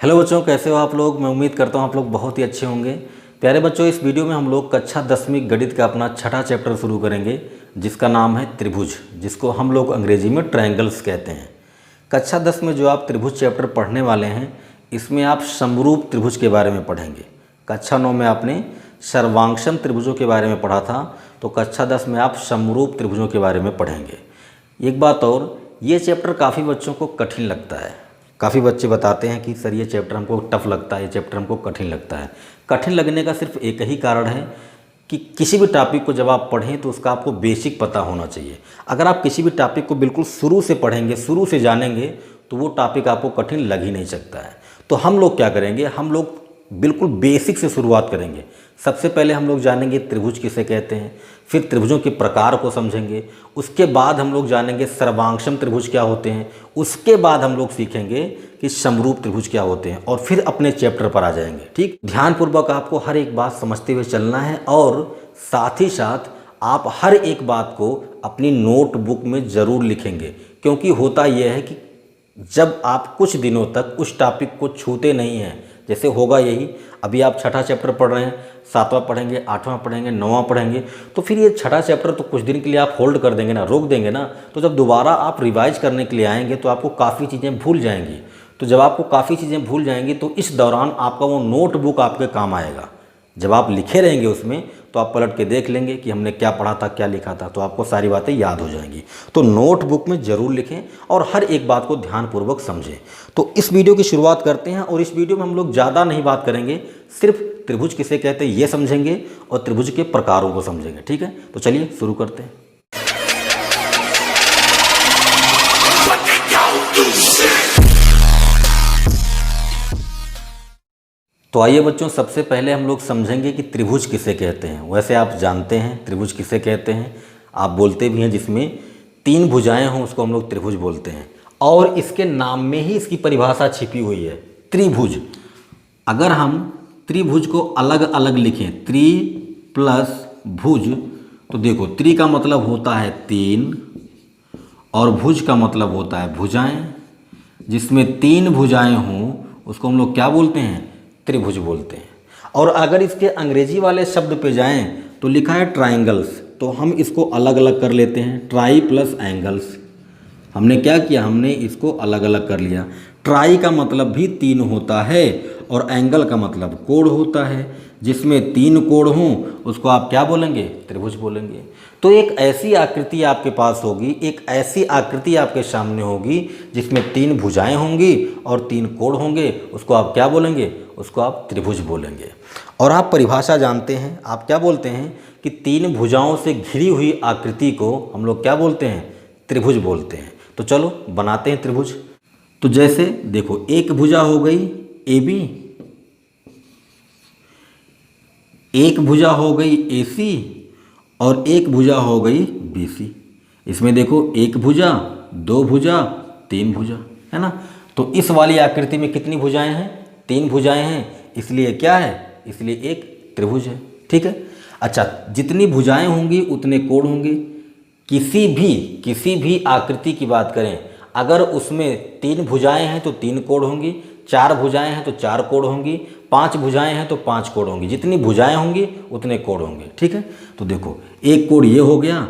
Hello बच्चों, कैसे हो आप लोग। मैं उम्मीद करता हूँ आप लोग बहुत ही अच्छे होंगे। प्यारे बच्चों, इस वीडियो में हम लोग कक्षा 10वीं गणित का अपना छठा चैप्टर शुरू करेंगे, जिसका नाम है त्रिभुज, जिसको हम लोग अंग्रेजी में ट्रायंगल्स कहते हैं। कक्षा 10 में जो आप त्रिभुज चैप्टर पढ़ने वाले हैं, इसमें आप समरूप त्रिभुज के बारे में पढ़ेंगे। कक्षा 9 में आपने सर्वांक्षम त्रिभुजों के बारे में पढ़ा था, तो कक्षा 10 में आप समरूप त्रिभुजों के बारे में पढ़ेंगे। एक बात और, ये चैप्टर काफ़ी बच्चों को कठिन लगता है। काफ़ी बच्चे बताते हैं कि सर ये चैप्टर हमको टफ लगता है, ये चैप्टर हमको कठिन लगता है। कठिन लगने का सिर्फ एक ही कारण है कि किसी भी टॉपिक को जब आप पढ़ें तो उसका आपको बेसिक पता होना चाहिए। अगर आप किसी भी टॉपिक को बिल्कुल शुरू से पढ़ेंगे, शुरू से जानेंगे, तो वो टॉपिक आपको कठिन लग ही नहीं सकता है। तो हम लोग क्या करेंगे, हम लोग बिल्कुल बेसिक से शुरुआत करेंगे। सबसे पहले हम लोग जानेंगे त्रिभुज किसे कहते हैं, फिर त्रिभुजों के प्रकार को समझेंगे, उसके बाद हम लोग जानेंगे सर्वांक्षम त्रिभुज क्या होते हैं, उसके बाद हम लोग सीखेंगे कि समरूप त्रिभुज क्या होते हैं, और फिर अपने चैप्टर पर आ जाएंगे। ठीक, ध्यानपूर्वक आपको हर एक बात समझते हुए चलना है, और साथ ही साथ आप हर एक बात को अपनी नोटबुक में ज़रूर लिखेंगे। क्योंकि होता यह है कि जब आप कुछ दिनों तक उस टॉपिक को छूते नहीं हैं, जैसे होगा यही, अभी आप छठा चैप्टर पढ़ रहे हैं, 7वां पढ़ेंगे, 8वां पढ़ेंगे, 9वां पढ़ेंगे, तो फिर ये छठा चैप्टर तो कुछ दिन के लिए आप होल्ड कर देंगे ना, रोक देंगे ना। तो जब दोबारा आप रिवाइज करने के लिए आएंगे तो आपको काफ़ी चीज़ें भूल जाएंगी। तो जब आपको काफ़ी चीज़ें भूल जाएंगी तो इस दौरान आपका वो नोटबुक आपके काम आएगा। जब आप लिखे रहेंगे उसमें, तो आप पलट के देख लेंगे कि हमने क्या पढ़ा था, क्या लिखा था, तो आपको सारी बातें याद हो जाएंगी। तो नोटबुक में ज़रूर लिखें और हर एक बात को ध्यानपूर्वक समझें। तो इस वीडियो की शुरुआत करते हैं, और इस वीडियो में हम लोग ज़्यादा नहीं बात करेंगे, सिर्फ त्रिभुज किसे कहते हैं ये समझेंगे और त्रिभुज के प्रकारों को समझेंगे। ठीक है, तो चलिए शुरू करते हैं। तो आइए बच्चों, सबसे पहले हम लोग समझेंगे कि त्रिभुज किसे कहते हैं। वैसे आप जानते हैं त्रिभुज किसे कहते हैं, आप बोलते भी हैं, जिसमें 3 भुजाएं हों उसको हम लोग त्रिभुज बोलते हैं। और इसके नाम में ही इसकी परिभाषा छिपी हुई है, त्रिभुज। अगर हम त्रिभुज को अलग अलग लिखें, त्रि प्लस भुज, तो देखो, त्रि का मतलब होता है 3 और भुज का मतलब होता है भुजाएं। जिसमें 3 भुजाएं हों उसको हम लोग क्या बोलते हैं, त्रिभुज बोलते हैं। और अगर इसके अंग्रेजी वाले शब्द पे जाएं तो लिखा है ट्रायंगल्स, तो हम इसको अलग अलग कर लेते हैं, ट्राई प्लस एंगल्स। हमने क्या किया, हमने इसको अलग अलग कर लिया। ट्राई का मतलब भी 3 होता है और एंगल का मतलब कोण होता है। जिसमें 3 कोण हों उसको आप क्या बोलेंगे, त्रिभुज बोलेंगे। तो एक ऐसी आकृति आपके पास होगी, एक ऐसी आकृति आपके सामने होगी जिसमें 3 भुजाएं होंगी और 3 कोण होंगे, उसको आप क्या बोलेंगे, उसको आप त्रिभुज बोलेंगे। और आप परिभाषा जानते हैं, आप क्या बोलते हैं कि 3 भुजाओं से घिरी हुई आकृति को हम लोग क्या बोलते हैं, त्रिभुज बोलते हैं। तो चलो बनाते हैं त्रिभुज। तो जैसे देखो, एक भुजा हो गई AB, एक भुजा हो गई AC, और एक भुजा हो गई BC। इसमें देखो, एक भुजा, 2 भुजा, 3 भुजा, है ना। तो इस वाली आकृति में कितनी भुजाएं हैं, 3 भुजाएं हैं, इसलिए क्या है, इसलिए एक त्रिभुज है। ठीक है, अच्छा, जितनी भुजाएं होंगी उतने कोण होंगे। किसी भी आकृति की बात करें, अगर उसमें 3 भुजाएं हैं तो 3 कोण होंगी, 4 भुजाएं हैं तो 4 कोण होंगी, 5 भुजाएं हैं तो 5 कोण होंगी। जितनी भुजाएं होंगी उतने कोण होंगे। ठीक है, तो देखो, एक कोण ये हो गया,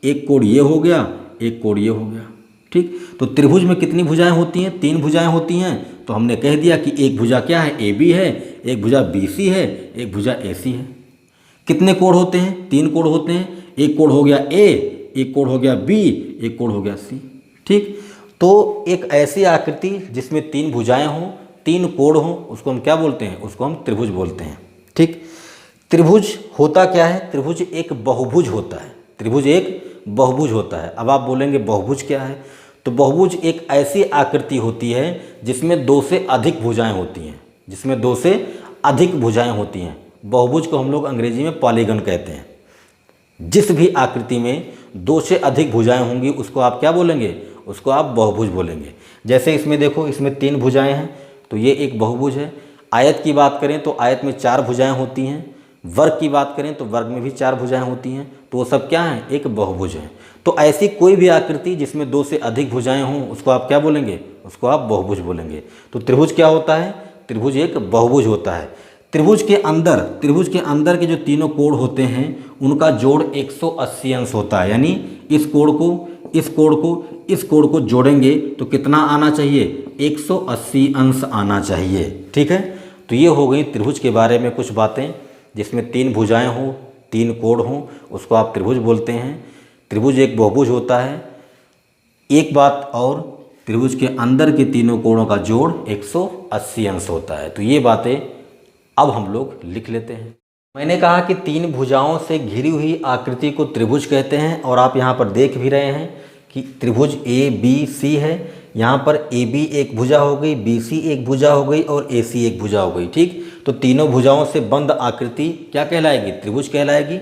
एक कोण ये हो गया, एक कोण ये हो गया। ठीक, तो त्रिभुज में कितनी भुजाएं होती हैं, 3 भुजाएं होती हैं। तो हमने कह दिया कि एक भुजा क्या है, AB है, एक भुजा BC है, एक भुजा AC है। कितने कोण होते हैं, 3 कोण होते हैं। एक कोण हो गया A, एक कोण हो गया B, एक कोण हो गया C। ठीक, तो एक ऐसी आकृति जिसमें 3 भुजाएं हों, 3 कोण हों, उसको हम क्या बोलते हैं, उसको हम त्रिभुज बोलते हैं। ठीक, त्रिभुज होता क्या है, त्रिभुज एक बहुभुज होता है। त्रिभुज एक बहुभुज होता है। अब आप बोलेंगे बहुभुज क्या है, तो बहुभुज एक ऐसी आकृति होती है जिसमें 2 से अधिक भुजाएं होती हैं, जिसमें 2 से अधिक भुजाएं होती हैं। बहुभुज को हम लोग अंग्रेजी में पॉलीगन कहते हैं। जिस भी आकृति में 2 से अधिक भुजाएं होंगी उसको आप क्या बोलेंगे, उसको आप बहुभुज बोलेंगे। जैसे इसमें देखो, इसमें 3 भुजाएं हैं तो ये एक बहुभुज है। आयत की बात करें तो आयत में 4 भुजाएं होती हैं। वर्ग की बात करें तो वर्ग में भी 4 भुजाएं होती हैं, तो वो सब क्या हैं, एक बहुभुज है। तो ऐसी कोई भी आकृति जिसमें 2 से अधिक भुजाएं हों उसको आप क्या बोलेंगे, उसको आप बहुभुज बोलेंगे। तो त्रिभुज क्या होता है, त्रिभुज एक बहुभुज होता है। त्रिभुज के अंदर के जो तीनों कोण होते हैं उनका जोड़ 180 अंश होता है। यानी इस कोण को जोड़ेंगे तो कितना आना चाहिए, 180 अंश आना चाहिए। ठीक है, तो ये हो गई त्रिभुज के बारे में कुछ बातें। जिसमें 3 भुजाएं हों, 3 कोण हों, उसको आप त्रिभुज बोलते हैं। त्रिभुज एक बहुभुज होता है। एक बात और, त्रिभुज के अंदर के तीनों कोणों का जोड़ 180 अंश होता है। तो ये बातें अब हम लोग लिख लेते हैं। मैंने कहा कि 3 भुजाओं से घिरी हुई आकृति को त्रिभुज कहते हैं, और आप यहाँ पर देख भी रहे हैं कि त्रिभुज ABC है। यहाँ पर AB एक भुजा हो गई, BC एक भुजा हो गई और AC एक भुजा हो गई। ठीक, तो तीनों भुजाओं से बंद आकृति क्या कहलाएगी, त्रिभुज कहलाएगी।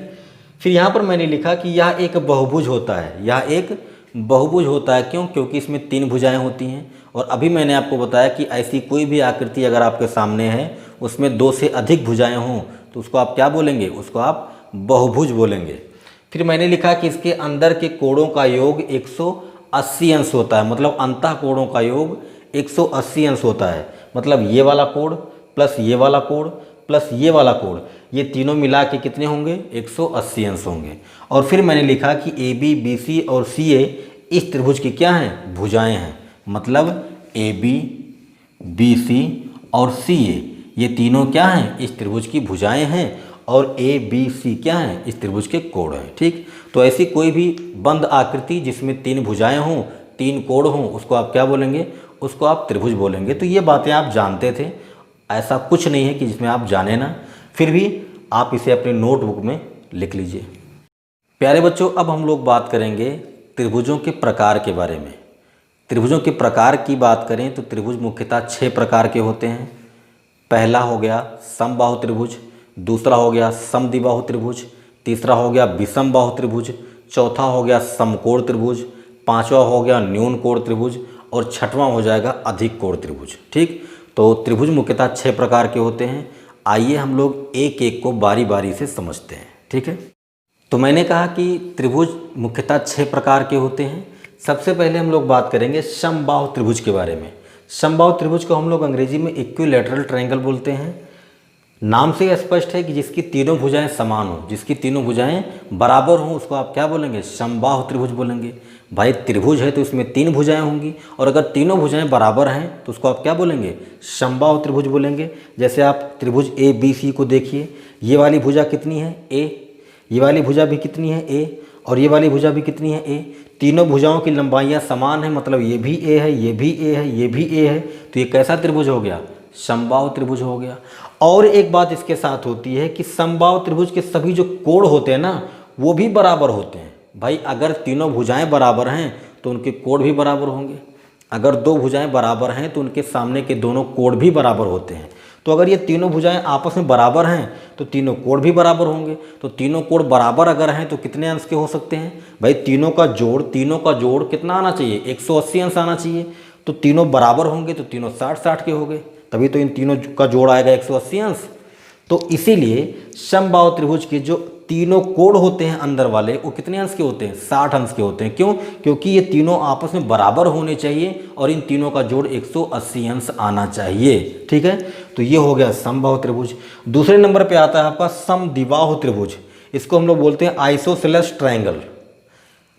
फिर यहाँ पर मैंने लिखा कि यह एक बहुभुज होता है। यह एक बहुभुज होता है, क्यों? क्योंकि इसमें 3 भुजाएं होती हैं। और अभी मैंने आपको बताया कि ऐसी कोई भी आकृति अगर आपके सामने है, उसमें 2 से अधिक भुजाएं हों, तो उसको आप क्या बोलेंगे, उसको आप बहुभुज बोलेंगे। फिर मैंने लिखा कि इसके अंदर के कोणों का योग 180 अंश होता है। मतलब अंतः कोणों का योग 180 अंश होता है। मतलब ये वाला कोण प्लस ये वाला कोण प्लस ये वाला कोण, ये तीनों मिला के कितने होंगे, 180 अंश होंगे। और फिर मैंने लिखा कि AB, BC और CA इस त्रिभुज की क्या हैं, भुजाएं हैं। मतलब AB, BC और CA ये तीनों क्या हैं, इस त्रिभुज की भुजाएं हैं। और ABC क्या हैं, इस त्रिभुज के कोण हैं। ठीक, तो ऐसी कोई भी बंद आकृति जिसमें 3 भुजाएं हों, 3 कोण हों, उसको आप क्या बोलेंगे, उसको आप त्रिभुज बोलेंगे। तो ये बातें आप जानते थे, ऐसा कुछ नहीं है कि जिसमें आप जाने ना। फिर भी आप इसे अपने नोटबुक में लिख लीजिए। प्यारे बच्चों, अब हम लोग बात करेंगे त्रिभुजों के प्रकार के बारे में। त्रिभुजों के प्रकार की बात करें तो त्रिभुज मुख्यतः 6 प्रकार के होते हैं। पहला हो गया समबाहु त्रिभुज, दूसरा हो गया समद्विबाहु त्रिभुज, तीसरा हो गया विषम बाहु त्रिभुज, चौथा हो गया समकोण त्रिभुज, पांचवा हो गया न्यून कोण त्रिभुज और छठवां हो जाएगा अधिक कोण त्रिभुज। ठीक, तो त्रिभुज मुख्यतः 6 प्रकार के होते हैं। आइए हम लोग एक एक को बारी बारी से समझते हैं। ठीक है, तो मैंने कहा कि त्रिभुज मुख्यतः 6 प्रकार के होते हैं। सबसे पहले हम लोग बात करेंगे समबाहु त्रिभुज के बारे में। समबाहु त्रिभुज को हम लोग अंग्रेजी में इक्विलैटरल ट्रायंगल बोलते हैं। नाम से स्पष्ट है कि जिसकी तीनों भुजाएं समान हों, जिसकी तीनों भुजाएं बराबर हों, उसको आप क्या बोलेंगे, समबाहु त्रिभुज बोलेंगे। भाई त्रिभुज है तो इसमें 3 भुजाएं होंगी, और अगर तीनों भुजाएं बराबर हैं तो उसको आप क्या बोलेंगे, समबाहु त्रिभुज बोलेंगे। जैसे आप त्रिभुज ABC को देखिए, ये वाली भुजा कितनी है, A, ये वाली भुजा भी कितनी है, A, और ये वाली भुजा भी कितनी है, A। तीनों भुजाओं की लंबाइयाँ समान हैं, मतलब ये भी A है, ये भी A है, ये भी A है। तो ये कैसा त्रिभुज हो गया, समबाहु त्रिभुज हो गया। और एक बात इसके साथ होती है कि समबाहु त्रिभुज के सभी जो कोण होते हैं ना, वो भी बराबर होते हैं। भाई अगर तीनों भुजाएं बराबर हैं तो उनके कोण भी बराबर होंगे। अगर 2 भुजाएं बराबर हैं तो उनके सामने के दोनों कोण भी बराबर होते हैं। तो अगर ये तीनों भुजाएं आपस में बराबर हैं तो तीनों कोण भी बराबर होंगे। तो तीनों कोण बराबर अगर हैं तो कितने अंश के हो सकते हैं, भाई तीनों का जोड़ कितना आना चाहिए, 180 अंश आना चाहिए। तो तीनों बराबर होंगे तो तीनों 60-60 के हो गए, तभी तो इन तीनों का जोड़ आएगा 180 अंश। तो इसीलिए समबाहु त्रिभुज के जो तीनों कोण होते हैं अंदर वाले, वो कितने अंश के होते हैं, 60 अंश के होते हैं। क्यों? क्योंकि ये तीनों आपस में बराबर होने चाहिए और इन तीनों का जोड़ 180 अंश आना चाहिए। ठीक है, तो ये हो गया समबाहु त्रिभुज। दूसरे नंबर पे आता है आपका समद्विबाहु त्रिभुज। इसको हम लोग बोलते हैं आइसोसेलेस ट्रायंगल।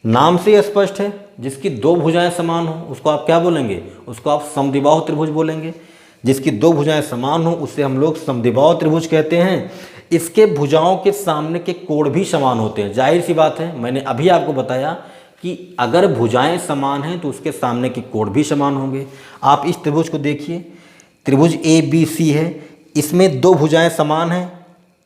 नाम से स्पष्ट है, जिसकी 2 भुजाएं समान हो उसको आप क्या बोलेंगे, उसको आप समद्विबाहु त्रिभुज बोलेंगे। जिसकी 2 भुजाएं समान हो उससे हम लोग समद्विबाहु त्रिभुज कहते हैं। इसके भुजाओं के सामने के कोण भी समान होते हैं। जाहिर सी बात है, मैंने अभी आपको बताया कि अगर भुजाएं समान हैं तो उसके सामने के कोण भी समान होंगे। आप इस त्रिभुज को देखिए, त्रिभुज ABC है, इसमें 2 भुजाएं समान हैं,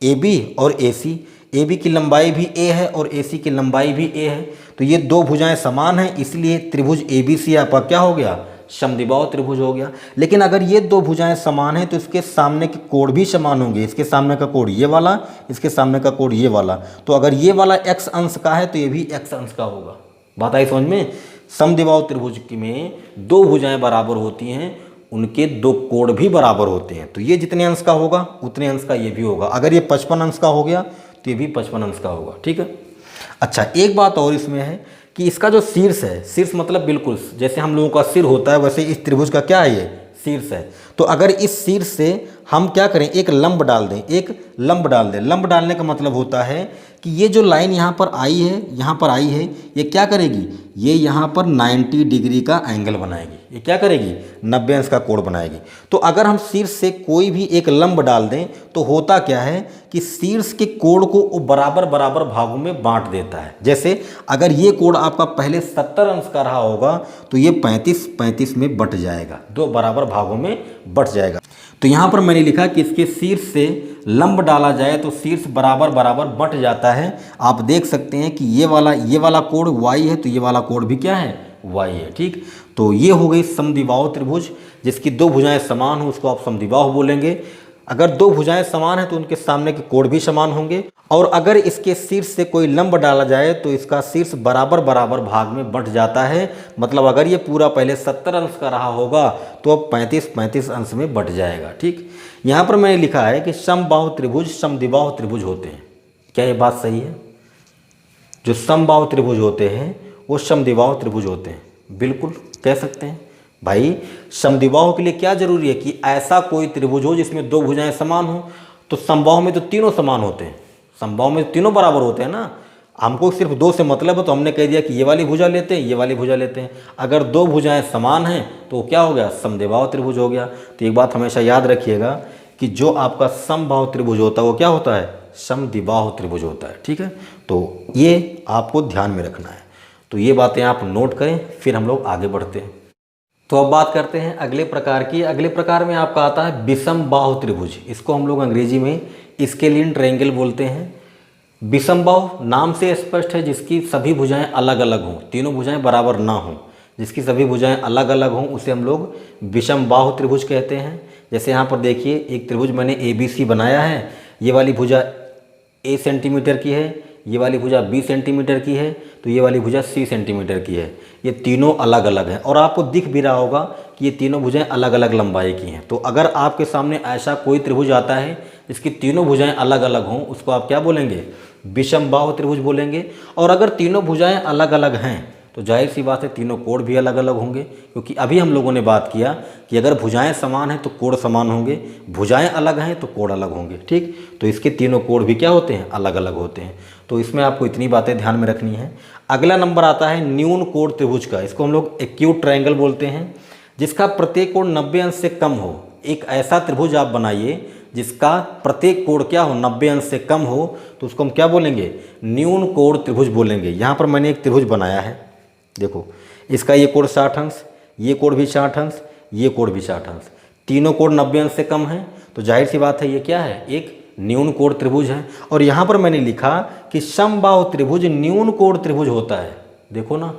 AB और AC। AB की लंबाई भी A है और AC की लंबाई भी A है। तो ये 2 भुजाएं समान हैं, इसलिए त्रिभुज ABC आपका क्या हो गया, समद्विबाहु त्रिभुज हो गया। लेकिन अगर ये 2 भुजाएं समान हैं तो इसके सामने के कोण भी समान होंगे। इसके सामने का कोण ये वाला, इसके सामने का कोण ये वाला। तो अगर ये वाला x अंश का है तो ये भी x अंश का होगा। बात आई समझ में? समद्विबाहु त्रिभुज में 2 भुजाएं बराबर होती हैं, उनके 2 कोण भी बराबर होते हैं। तो ये जितने अंश का होगा उतने अंश का ये भी होगा। अगर ये 55 अंश का हो गया तो ये भी 55 अंश का होगा। ठीक है, अच्छा एक बात और इसमें है कि इसका जो शीर्ष है, शीर्ष मतलब बिल्कुल जैसे हम लोगों का सिर होता है वैसे इस त्रिभुज का क्या है, ये शीर्ष है। तो अगर इस शीर्ष से हम क्या करें, एक लंब डाल दें, एक लंब डाल दें। लंब डालने का मतलब होता है कि ये जो लाइन यहाँ पर आई है, यहाँ पर आई है, ये क्या करेगी, ये यहाँ पर 90 डिग्री का एंगल बनाएगी। ये क्या करेगी, 90 अंश का कोण बनाएगी। तो अगर हम शीर्ष से कोई भी एक लंब डाल दें तो होता क्या है कि शीर्ष के कोण को वो बराबर बराबर भागों में बांट देता है। जैसे अगर ये कोण आपका पहले 70 अंश का रहा होगा तो ये 35-35 में बट जाएगा, दो बराबर भागों में बट जाएगा। तो यहाँ पर मैंने लिखा कि इसके शीर्ष से लंब डाला जाए तो शीर्ष बराबर बराबर बट जाता है। आप देख सकते हैं कि ये वाला कोण y है तो ये वाला कोण भी क्या है, y है। ठीक, तो ये हो गई समद्विबाहु त्रिभुज, जिसकी दो भुजाएं समान हो उसको आप समद्विबाहु बोलेंगे। अगर दो भुजाएं समान हैं तो उनके सामने के कोण भी समान होंगे। और अगर इसके शीर्ष से कोई लंब डाला जाए तो इसका शीर्ष बराबर बराबर भाग में बंट जाता है। मतलब अगर ये पूरा पहले 70 अंश का रहा होगा तो अब 35-35 अंश में बंट जाएगा। ठीक, यहाँ पर मैंने लिखा है कि समबाहु त्रिभुज समद्विबाहु त्रिभुज होते हैं। क्या ये बात सही है? जो समबाहु त्रिभुज होते हैं वो समद्विबाहु त्रिभुज होते हैं, बिल्कुल कह सकते हैं। भाई समद्विबाहु के लिए क्या जरूरी है कि ऐसा कोई त्रिभुज हो जिसमें दो भुजाएं समान हो। तो समबाहु में तो तीनों समान होते हैं, समबाहु में तीनों बराबर होते हैं ना। हमको सिर्फ दो से मतलब है तो हमने कह दिया कि ये वाली भुजा लेते हैं, ये वाली भुजा लेते हैं। अगर दो भुजाएं समान हैं तो क्या हो गया, समद्विबाहु त्रिभुज हो गया। तो एक बात हमेशा याद रखिएगा कि जो आपका समबाहु त्रिभुज होता है वो क्या होता है, समद्विबाहु त्रिभुज होता है। ठीक है, तो ये आपको ध्यान में रखना है। तो ये बातें आप नोट करें, फिर हम लोग आगे बढ़ते हैं। तो अब बात करते हैं अगले प्रकार की। अगले प्रकार में आपका आता है विषम बाहु त्रिभुज। इसको हम लोग अंग्रेजी में स्केलिन ट्रायंगल बोलते हैं। विषम बाहु नाम से स्पष्ट है, जिसकी सभी भुजाएं अलग अलग हों, तीनों भुजाएं बराबर ना हों, जिसकी सभी भुजाएं अलग अलग हों उसे हम लोग विषम बाहु त्रिभुज कहते हैं। जैसे यहाँ पर देखिए एक त्रिभुज मैंने ABC बनाया है। ये वाली भुजा A सेंटीमीटर की है, ये वाली भुजा B सेंटीमीटर की है, तो ये वाली भुजा C सेंटीमीटर की है। ये तीनों अलग अलग हैं और आपको दिख भी रहा होगा कि ये तीनों भुजाएं अलग अलग लंबाई की हैं। तो अगर आपके सामने ऐसा कोई त्रिभुज आता है जिसकी तीनों भुजाएं अलग अलग हों, उसको आप क्या बोलेंगे, विषम बाहु त्रिभुज बोलेंगे। और अगर तीनों भुजाएं अलग अलग हैं तो जाहिर सी बात है तीनों कोण भी अलग अलग होंगे, क्योंकि अभी हम लोगों ने बात किया कि अगर भुजाएं समान हैं तो कोण समान होंगे, भुजाएं अलग हैं तो कोण अलग होंगे। ठीक, तो इसके तीनों कोण भी क्या होते हैं, अलग अलग होते हैं। तो इसमें आपको इतनी बातें ध्यान में रखनी है। अगला नंबर आता है न्यून कोण त्रिभुज का। इसको हम लोग एक्यूट ट्रायंगल बोलते हैं, जिसका प्रत्येक कोण 90 अंश से कम हो। एक ऐसा त्रिभुज आप बनाइए जिसका प्रत्येक कोण क्या हो, 90 अंश से कम हो, तो उसको हम क्या बोलेंगे, न्यून कोण त्रिभुज बोलेंगे। यहाँ पर मैंने एक त्रिभुज बनाया है, देखो इसका ये कोण 60 अंश, ये कोण भी 60 अंश, ये कोण भी 60 अंश, तीनों कोण 90 अंश से कम है। तो जाहिर सी बात है ये क्या है, एक न्यून कोण त्रिभुज है। और यहाँ पर मैंने लिखा कि समबाहु त्रिभुज न्यून कोण त्रिभुज होता है। देखो ना,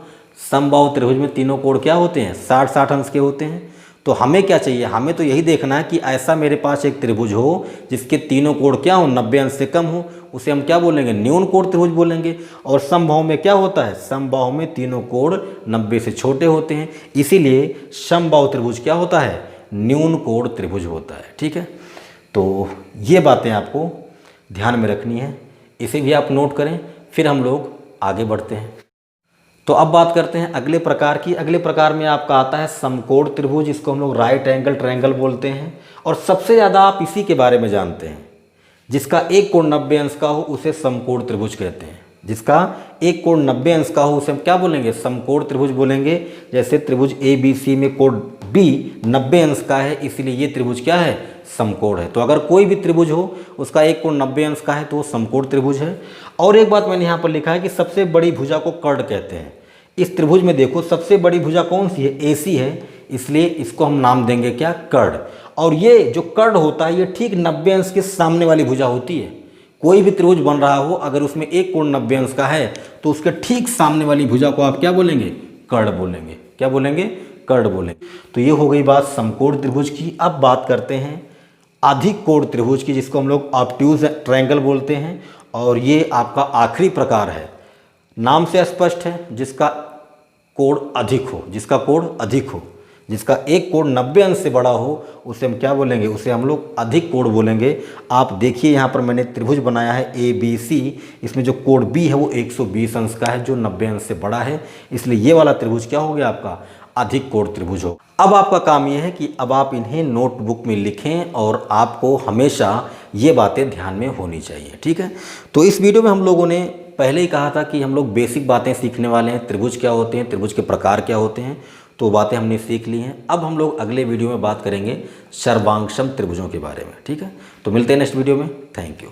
समबाहु त्रिभुज में तीनों कोण क्या होते हैं, 60-60 अंश के होते हैं। तो हमें क्या चाहिए, हमें तो यही देखना है कि ऐसा मेरे पास एक त्रिभुज हो जिसके तीनों कोण क्या हो, 90 अंश से कम हो, उसे हम क्या बोलेंगे, न्यून कोण त्रिभुज बोलेंगे। और समबाहु में क्या होता है, समबाहु में तीनों कोण 90 से छोटे होते हैं, इसीलिए समबाहु त्रिभुज क्या होता है, न्यून कोण त्रिभुज होता है। ठीक है, तो ये बातें आपको ध्यान में रखनी है, इसे भी आप नोट करें, फिर हम लोग आगे बढ़ते हैं। तो अब बात करते हैं अगले प्रकार की। अगले प्रकार में आपका आता है समकोण त्रिभुज। इसको हम लोग राइट एंगल ट्रायंगल बोलते हैं। और सबसे ज़्यादा आप इसी के बारे में जानते हैं, जिसका एक कोण 90 अंश का हो उसे समकोण त्रिभुज कहते हैं। जिसका एक कोण 90 अंश का हो उसे हम क्या बोलेंगे, समकोण त्रिभुज बोलेंगे। जैसे त्रिभुज ABC में कोण B 90 अंश का है, इसलिए ये त्रिभुज क्या है, समकोण है। तो अगर कोई भी त्रिभुज हो उसका एक कोण 90 अंश का है तो वो समकोण त्रिभुज है। और एक बात मैंने यहाँ पर लिखा है कि सबसे बड़ी भुजा को कर्ण कहते हैं। इस त्रिभुज में देखो सबसे बड़ी भुजा कौन सी है, AC है, इसलिए इसको हम नाम देंगे क्या, कर्ण। और ये जो कर्ण होता है ये ठीक 90 अंश के सामने वाली भुजा होती है। कोई भी त्रिभुज बन रहा हो अगर उसमें एक कोण 90 अंश का है तो उसके ठीक सामने वाली भुजा को आप क्या बोलेंगे, कर्ण बोलेंगे। क्या बोलेंगे, कर्ण बोलेंगे। तो ये हो गई बात समकोण त्रिभुज की। अब बात करते हैं अधिक कोण त्रिभुज की, जिसको हम लोग ऑब्ट्यूज ट्रायंगल बोलते हैं। और ये आपका आखिरी प्रकार है, नाम से स्पष्ट है, जिसका कोण अधिक हो, जिसका कोण अधिक हो, जिसका एक कोण 90 अंश से बड़ा हो उसे हम क्या बोलेंगे, उसे हम लोग अधिक कोण बोलेंगे। आप देखिए यहाँ पर मैंने त्रिभुज बनाया है ABC, इसमें जो कोण B है वो 120 अंश का है, जो 90 अंश से बड़ा है, इसलिए ये वाला त्रिभुज क्या हो गया आपका अधिक कोण त्रिभुज हो। अब आपका काम यह है कि अब आप इन्हें नोटबुक में लिखें और आपको हमेशा ये बातें ध्यान में होनी चाहिए, ठीक है। तो इस वीडियो में हम लोगों ने पहले ही कहा था कि हम लोग बेसिक बातें सीखने वाले हैं, त्रिभुज क्या होते हैं, त्रिभुज के प्रकार क्या होते हैं, तो बातें हमने सीख ली हैं। अब हम लोग अगले वीडियो में बात करेंगे सर्वांगसम त्रिभुजों के बारे में, ठीक है। तो मिलते हैं नेक्स्ट वीडियो में, थैंक यू।